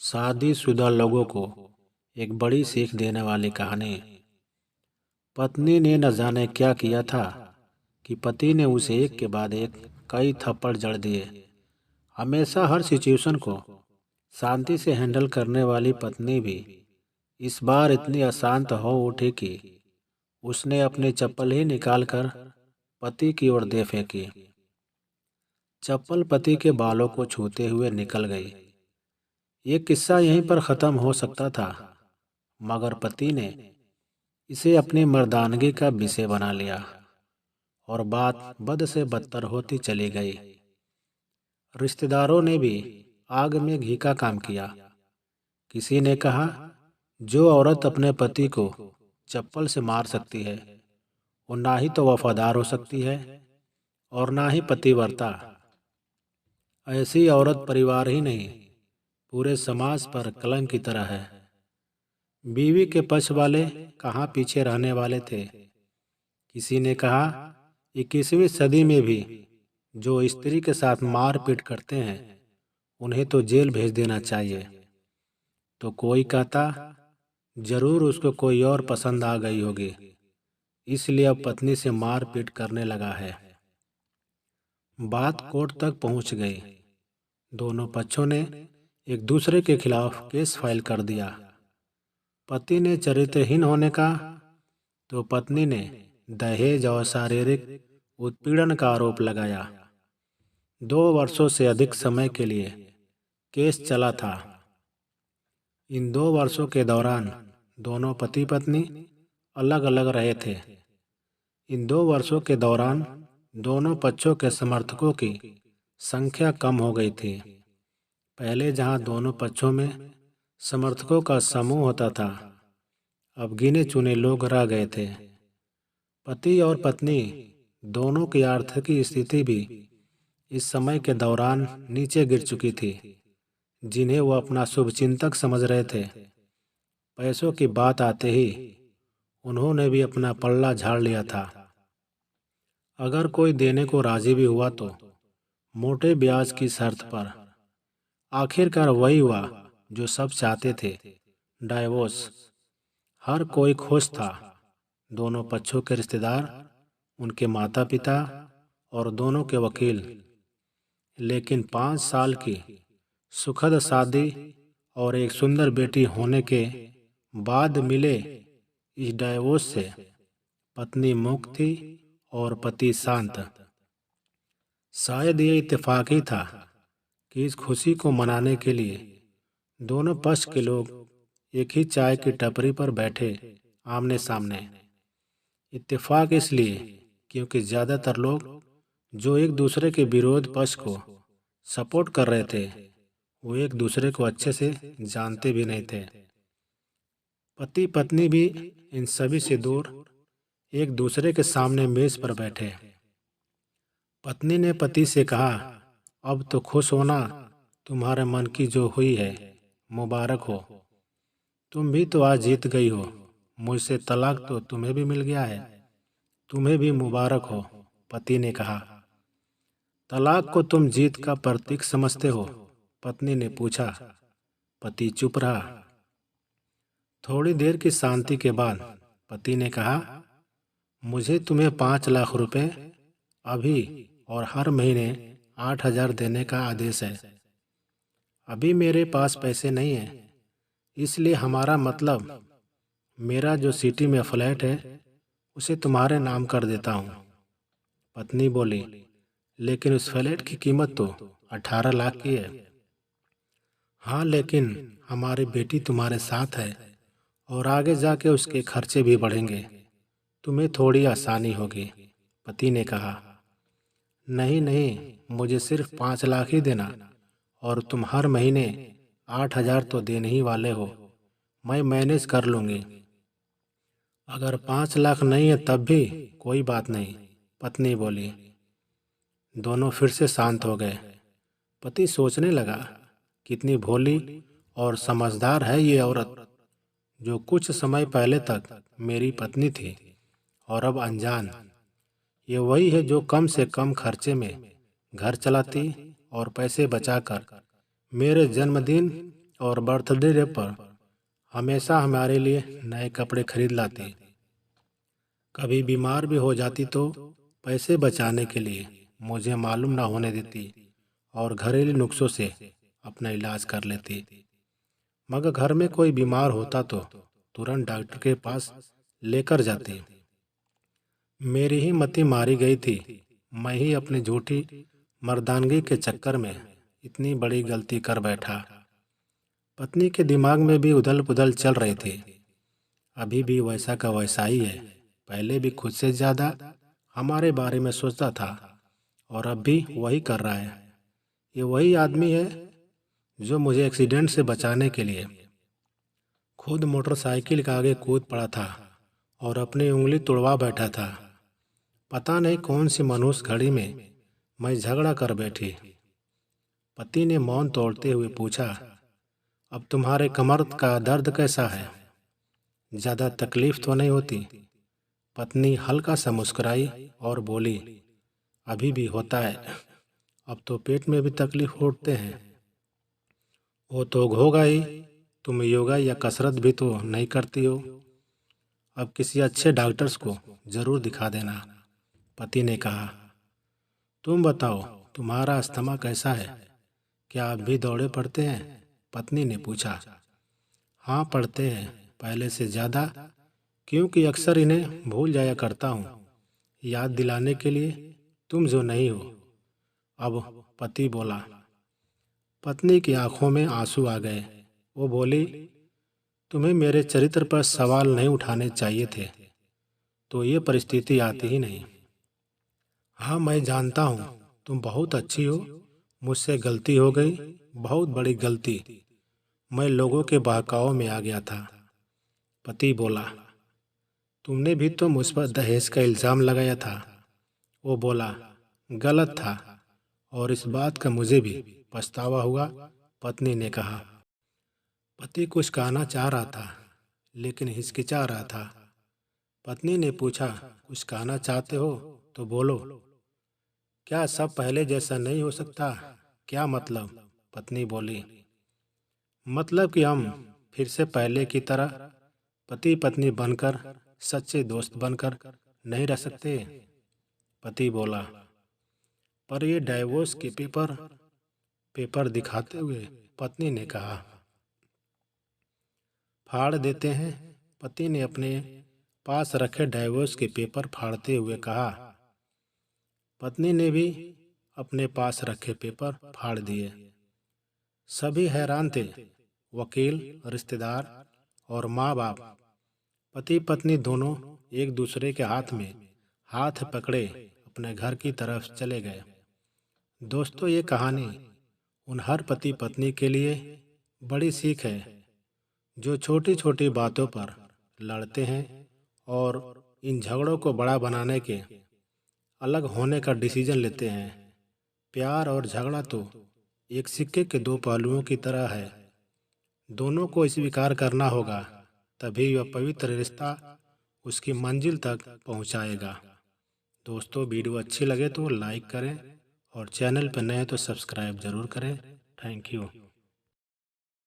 शादीशुदा लोगों को एक बड़ी सीख देने वाली कहानी। पत्नी ने न जाने क्या किया था कि पति ने उसे एक के बाद एक कई थप्पड़ जड़ दिए। हमेशा हर सिचुएशन को शांति से हैंडल करने वाली पत्नी भी इस बार इतनी अशांत हो उठी कि उसने अपनी चप्पल ही निकालकर पति की ओर दे फेंकी। चप्पल पति के बालों को छूते हुए निकल गई। ये किस्सा यहीं पर ख़त्म हो सकता था, मगर पति ने इसे अपनी मर्दानगी का विषय बना लिया और बात बद से बदतर होती चली गई। रिश्तेदारों ने भी आग में घी का काम किया। किसी ने कहा, जो औरत अपने पति को चप्पल से मार सकती है वो ना ही तो वफादार हो सकती है और ना ही पतिव्रता। ऐसी औरत परिवार ही नहीं, पूरे समाज पर कलंक की तरह है। बीवी के पक्ष वाले कहाँ पीछे रहने वाले थे। किसी ने कहा, 21वीं सदी में भी जो स्त्री के साथ मारपीट करते हैं उन्हें तो जेल भेज देना चाहिए। तो कोई कहता, जरूर उसको कोई और पसंद आ गई होगी, इसलिए अब पत्नी से मारपीट करने लगा है। बात कोर्ट तक पहुंच गई। दोनों पक्षों ने एक दूसरे के खिलाफ केस फाइल कर दिया। पति ने चरित्रहीन होने का, तो पत्नी ने दहेज और शारीरिक उत्पीड़न का आरोप लगाया। 2 वर्षों से अधिक समय के लिए केस चला था। इन 2 वर्षों के दौरान दोनों पति पत्नी अलग अलग रहे थे। इन 2 वर्षों के दौरान दोनों पक्षों के समर्थकों की संख्या कम हो गई थी। पहले जहां दोनों पक्षों में समर्थकों का समूह होता था, अब गिने चुने लोग रह गए थे। पति और पत्नी दोनों की आर्थिक स्थिति भी इस समय के दौरान नीचे गिर चुकी थी, जिन्हें वो अपना शुभचिंतक समझ रहे थे। पैसों की बात आते ही उन्होंने भी अपना पल्ला झाड़ लिया था। अगर कोई देने को राजी भी हुआ तो मोटे ब्याज की शर्त पर। आखिरकार वही हुआ जो सब चाहते थे, डाइवोर्स। हर कोई खुश था, दोनों पक्षों के रिश्तेदार, उनके माता पिता और दोनों के वकील। लेकिन 5 साल की सुखद शादी और एक सुंदर बेटी होने के बाद मिले इस डाइवोर्स से पत्नी मुक्त थी और पति शांत। शायद ये इत्तेफाक ही था कि इस खुशी को मनाने के लिए दोनों पक्ष के लोग एक ही चाय की टपरी पर बैठे आमने सामने। इत्तेफाक इसलिए क्योंकि ज्यादातर लोग जो एक दूसरे के विरोध पक्ष को सपोर्ट कर रहे थे वो एक दूसरे को अच्छे से जानते भी नहीं थे। पति पत्नी भी इन सभी से दूर एक दूसरे के सामने मेज पर बैठे। पत्नी ने पति से कहा, अब तो खुश होना, तुम्हारे मन की जो हुई है मुबारक हो। तुम भी तो आज जीत गई हो, मुझसे तलाक तो तुम्हें भी मिल गया है, तुम्हें भी मुबारक हो। पति ने कहा, तलाक को तुम जीत का प्रतीक समझते हो? पत्नी ने पूछा। पति चुप रहा। थोड़ी देर की शांति के बाद पति ने कहा, मुझे तुम्हें 5 लाख रुपए अभी और हर महीने 8,000 देने का आदेश है। अभी मेरे पास पैसे नहीं है, इसलिए हमारा मतलब मेरा जो सिटी में फ्लैट है उसे तुम्हारे नाम कर देता हूँ। पत्नी बोली, लेकिन उस फ्लैट की कीमत तो 18 लाख की है। हाँ, लेकिन हमारी बेटी तुम्हारे साथ है और आगे जाके उसके खर्चे भी बढ़ेंगे, तुम्हें थोड़ी आसानी होगी। पति ने कहा, नहीं नहीं, मुझे सिर्फ 5 लाख ही देना और तुम हर महीने 8,000 तो देने ही वाले हो, मैं मैनेज कर लूँगी। अगर 5 लाख नहीं है तब भी कोई बात नहीं, पत्नी बोली। दोनों फिर से शांत हो गए। पति सोचने लगा, कितनी भोली और समझदार है ये औरत, जो कुछ समय पहले तक मेरी पत्नी थी और अब अनजान। ये वही है जो कम से कम खर्चे में घर चलाती और पैसे बचाकर मेरे जन्मदिन और बर्थडे पर हमेशा हमारे लिए नए कपड़े खरीद लाती। कभी बीमार भी हो जाती तो पैसे बचाने के लिए मुझे मालूम ना होने देती और घरेलू नुस्खों से अपना इलाज कर लेती। मगर घर में कोई बीमार होता तो तुरंत डॉक्टर के पास लेकर जाती। मेरी ही मति मारी गई थी। मैं ही अपनी झूठी मर्दानगी के चक्कर में इतनी बड़ी गलती कर बैठा। पत्नी के दिमाग में भी उदल पुदल चल रही थी। अभी भी वैसा का वैसा ही है। पहले भी खुद से ज्यादा हमारे बारे में सोचता था और अब भी वही कर रहा है। ये वही आदमी है जो मुझे एक्सीडेंट से बचाने के लिए खुद मोटरसाइकिल के आगे कूद पड़ा था और अपनी उंगली तुड़वा बैठा था। पता नहीं कौन सी मनुष्य घड़ी में मैं झगड़ा कर बैठी। पति ने मौन तोड़ते हुए पूछा, अब तुम्हारे कमर का दर्द कैसा है? ज्यादा तकलीफ तो नहीं होती? पत्नी हल्का सा मुस्कुराई और बोली, अभी भी होता है। अब तो पेट में भी तकलीफ होते हैं। वो तो होगा ही। तुम योगा या कसरत भी तो नहीं करती हो। अब किसी अच्छे डॉक्टर्स को जरूर दिखा देना, पति ने कहा। तुम बताओ, तुम्हारा अस्थमा कैसा है? क्या आप भी दौड़े पड़ते हैं? पत्नी ने पूछा। हाँ, पड़ते हैं, पहले से ज्यादा, क्योंकि अक्सर इन्हें भूल जाया करता हूँ, याद दिलाने के लिए तुम जो नहीं हो। अब पति बोला। पत्नी की आंखों में आंसू आ गए। वो बोली, तुम्हें मेरे चरित्र पर सवाल नहीं उठाने चाहिए थे, तो ये परिस्थिति आती ही नहीं। हाँ, मैं जानता हूँ तुम बहुत अच्छी हो। मुझसे गलती हो गई, बहुत बड़ी गलती। मैं लोगों के बहकावे में आ गया था। पति बोला। तुमने भी तो मुझ पर दहेज का इल्जाम लगाया था। वो बोला, गलत था और इस बात का मुझे भी पछतावा हुआ, पत्नी ने कहा। पति कुछ कहना चाह रहा था लेकिन हिचकिचा रहा था। पत्नी ने पूछा, कुछ कहना चाहते हो तो बोलो। क्या सब पहले जैसा नहीं हो सकता? क्या मतलब? पत्नी बोली। मतलब कि हम फिर से पहले की तरह पति पत्नी बनकर, सच्चे दोस्त बनकर नहीं रह सकते? पति बोला। पर ये डाइवोर्स के पेपर दिखाते हुए पत्नी ने कहा। फाड़ देते हैं, पति ने अपने पास रखे डाइवोर्स के पेपर फाड़ते हुए कहा। पत्नी ने भी अपने पास रखे पेपर फाड़ दिए। सभी हैरान थे, वकील, रिश्तेदार और माँ बाप। पति पत्नी दोनों एक दूसरे के हाथ में हाथ पकड़े अपने घर की तरफ चले गए। दोस्तों, ये कहानी उन हर पति पत्नी के लिए बड़ी सीख है जो छोटी छोटी बातों पर लड़ते हैं और इन झगड़ों को बड़ा बनाने के, अलग होने का डिसीजन लेते हैं। प्यार और झगड़ा तो एक सिक्के के दो पहलुओं की तरह है। दोनों को स्वीकार करना होगा, तभी वह पवित्र रिश्ता उसकी मंजिल तक पहुंचाएगा। दोस्तों, वीडियो अच्छी लगे तो लाइक करें और चैनल पर नए तो सब्सक्राइब जरूर करें। Thank you.